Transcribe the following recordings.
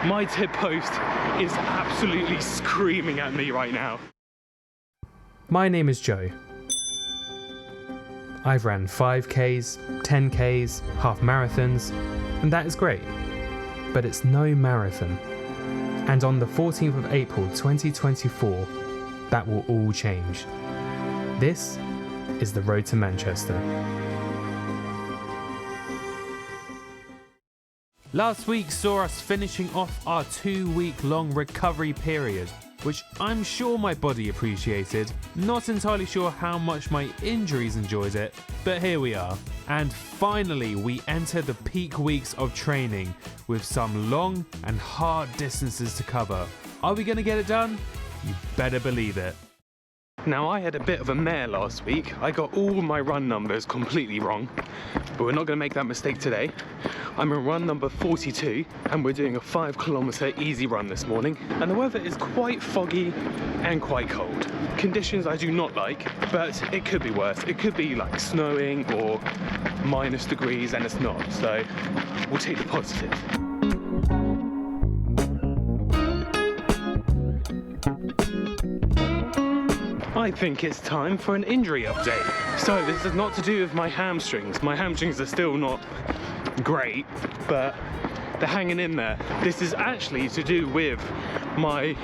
My tip post is absolutely screaming at me right now. My name is Joe. I've ran 5Ks, 10Ks, half marathons, and that is great. But it's no marathon. And on the 14th of April 2024, that will all change. This is the road to Manchester. Last week saw us finishing off our 2-week-long recovery period, which I'm sure my body appreciated. Not entirely sure how much my injuries enjoyed it, but here we are. And finally we enter the peak weeks of training with some long and hard distances to cover. Are we going to get it done? You better believe it. Now, I had a bit of a mare last week. I got all my run numbers completely wrong, but we're not going to make that mistake today. I'm in run number 42 and we're doing a 5-kilometer easy run this morning, and the weather is quite foggy and quite cold. Conditions I do not like, but it could be worse. It could be like snowing or minus degrees, and it's not, so we'll take the positive. I think it's time for an injury update. So this is not to do with my hamstrings. My hamstrings are still not great, but they're hanging in there. This is actually to do with my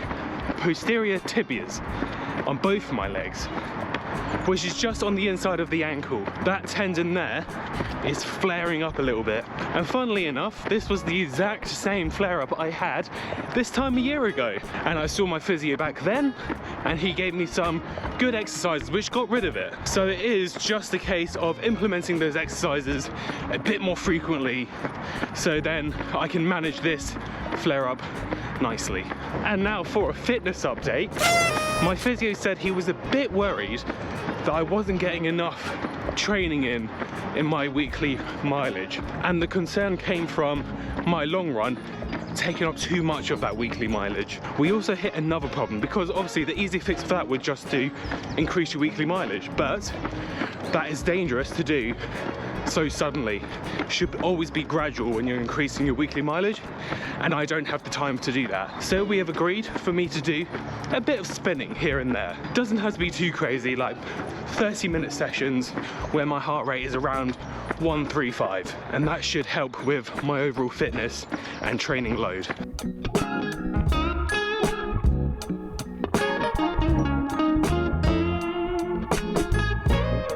posterior tibias on both of my legs, which is just on the inside of the ankle. That tendon there is flaring up a little bit. And funnily enough, this was the exact same flare-up I had this time a year ago. And I saw my physio back then, and he gave me some good exercises which got rid of it. So it is just a case of implementing those exercises a bit more frequently, so then I can manage this flare-up nicely. And now for a fitness update. My physio said he was a bit worried that I wasn't getting enough training in my weekly mileage, and the concern came from my long run taking up too much of that weekly mileage. We also hit another problem, because obviously the easy fix for that would just to increase your weekly mileage, but that is dangerous to do so suddenly. Should always be gradual when you're increasing your weekly mileage, and I don't have the time to do that. So we have agreed for me to do a bit of spinning here and there. Doesn't have to be too crazy, like 30-minute sessions where my heart rate is around 135, and that should help with my overall fitness and training load.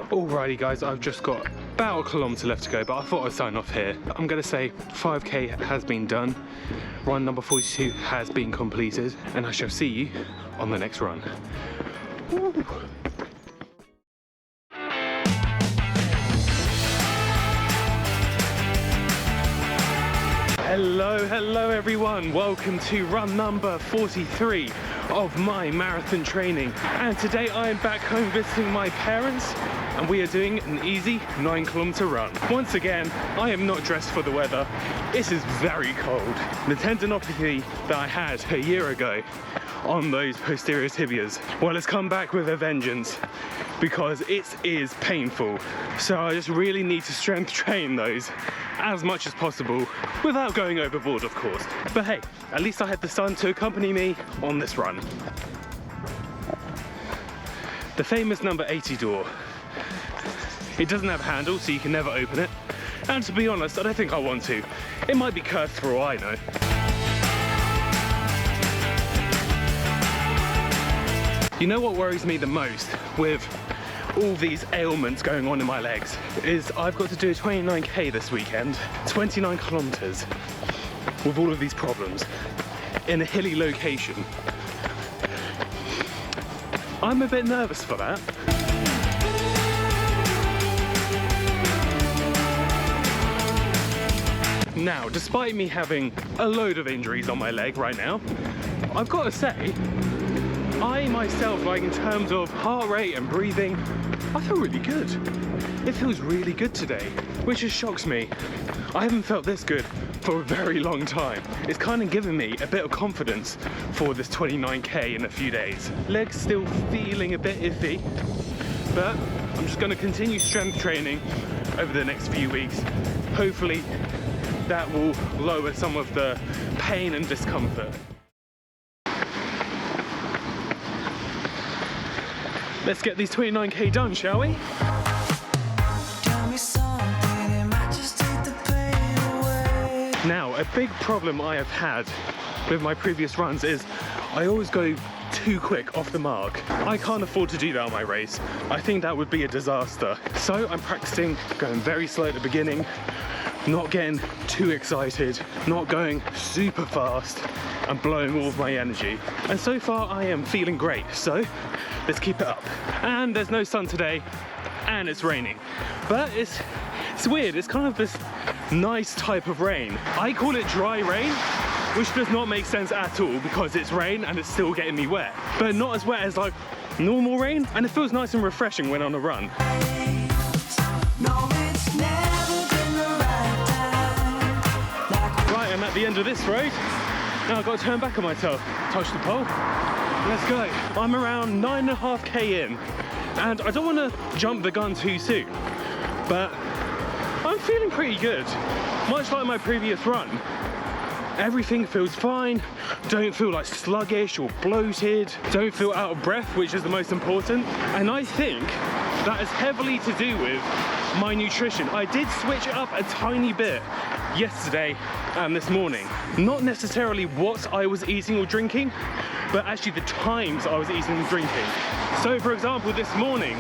Alrighty guys, I've just got about a kilometre left to go, but I thought I'd sign off here. I'm going to say 5k has been done, run number 42 has been completed, and I shall see you on the next run. Woo. Hello everyone, welcome to run number 43 of my marathon training, and today I am back home visiting my parents, and we are doing an easy 9-kilometer run. Once again, I am not dressed for the weather. This is very cold. The tendinopathy that I had a year ago on those posterior tibias, well, it's come back with a vengeance, because it is painful. So I just really need to strength train those as much as possible without going overboard, of course. But hey, at least I had the sun to accompany me on this run. The famous number 80 door. It doesn't have a handle, so you can never open it. And to be honest, I don't think I want to. It might be cursed for all I know. You know what worries me the most with all these ailments going on in my legs is I've got to do a 29k this weekend, 29 kilometers, with all of these problems in a hilly location. I'm a bit nervous for that. Now, despite me having a load of injuries on my leg right now, I've got to say, I myself, like in terms of heart rate and breathing, I feel really good. It feels really good today, which just shocks me. I haven't felt this good for a very long time. It's kind of given me a bit of confidence for this 29k in a few days. Legs still feeling a bit iffy, but I'm just going to continue strength training over the next few weeks. Hopefully that will lower some of the pain and discomfort. Let's get these 29k done, shall we? Now, a big problem I have had with my previous runs is I always go too quick off the mark. I can't afford to do that on my race. I think that would be a disaster. So I'm practicing going very slow at the beginning, not getting too excited, not going super fast and blowing all of my energy. And so far I am feeling great, so let's keep it up. And there's no sun today and it's raining, but it's weird. It's kind of this nice type of rain. I call it dry rain, which does not make sense at all because it's rain and it's still getting me wet, but not as wet as like normal rain, and it feels nice and refreshing when on a run. Right, I'm at the end of this road. Now I've got to turn back on myself, touch the pole. Let's go. I'm around 9.5k in, and I don't want to jump the gun too soon, but I'm feeling pretty good. Much like my previous run, everything feels fine. Don't feel like sluggish or bloated. Don't feel out of breath, which is the most important. And I think that is heavily to do with my nutrition. I did switch it up a tiny bit yesterday and this morning. Not necessarily what I was eating or drinking, but actually the times I was eating and drinking. So for example, this morning,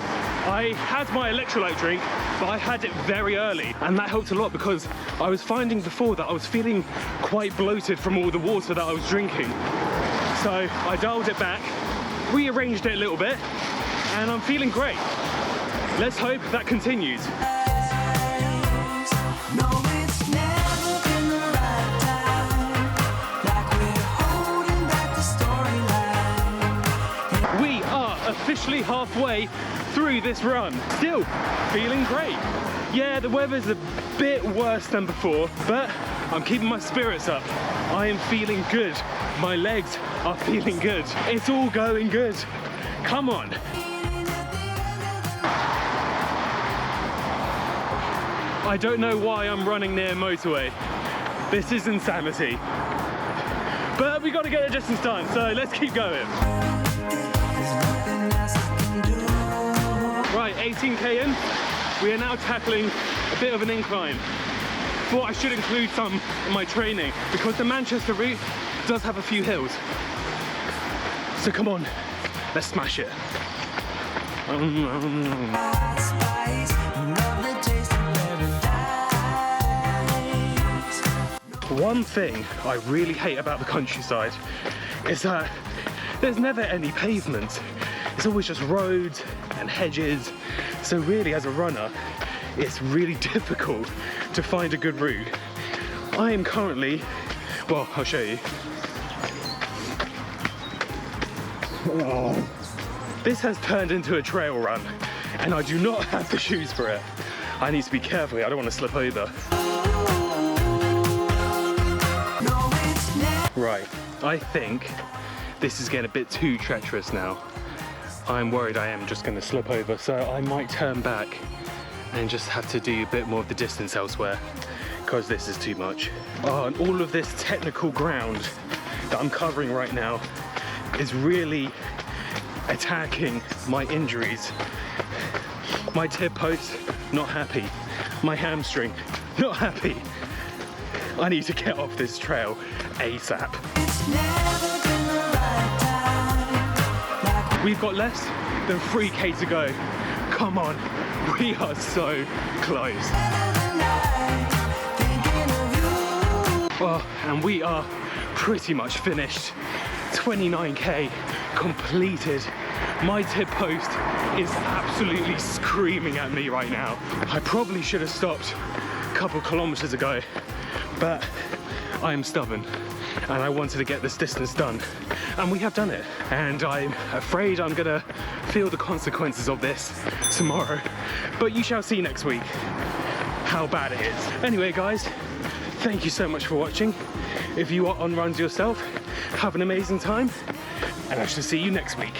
I had my electrolyte drink, but I had it very early, and that helped a lot because I was finding before that I was feeling quite bloated from all the water that I was drinking. So I dialed it back, rearranged it a little bit, and I'm feeling great. Let's hope that continues. We are officially halfway through this run. Still feeling great. Yeah, the weather's a bit worse than before, but I'm keeping my spirits up. I am feeling good. My legs are feeling good. It's all going good. Come on. I don't know why I'm running near a motorway. This is insanity. But we got to get the distance done, so let's keep going. Right, 18k in. We are now tackling a bit of an incline. Thought I should include some in my training because the Manchester route does have a few hills. So come on, let's smash it. One thing I really hate about the countryside is that there's never any pavement. It's always just roads and hedges. So really, as a runner, it's really difficult to find a good route. I am currently, well, I'll show you. Oh. This has turned into a trail run, and I do not have the shoes for it. I need to be careful, I don't want to slip over. Right, I think this is getting a bit too treacherous now. I'm worried I am just going to slip over, so I might turn back and just have to do a bit more of the distance elsewhere, because this is too much. Oh, and all of this technical ground that I'm covering right now is really attacking my injuries. My tib post, not happy. My hamstring, not happy. I need to get off this trail ASAP. We've got less than 3k to go. Come on, we are so close. Oh, and we are pretty much finished. 29k completed. My tib post is absolutely screaming at me right now. I probably should have stopped a couple kilometers ago, but I am stubborn and I wanted to get this distance done, and we have done it. And I'm afraid I'm gonna feel the consequences of this tomorrow, but you shall see next week how bad it is. Anyway guys, thank you so much for watching. If you are on runs yourself, have an amazing time, and I shall see you next week.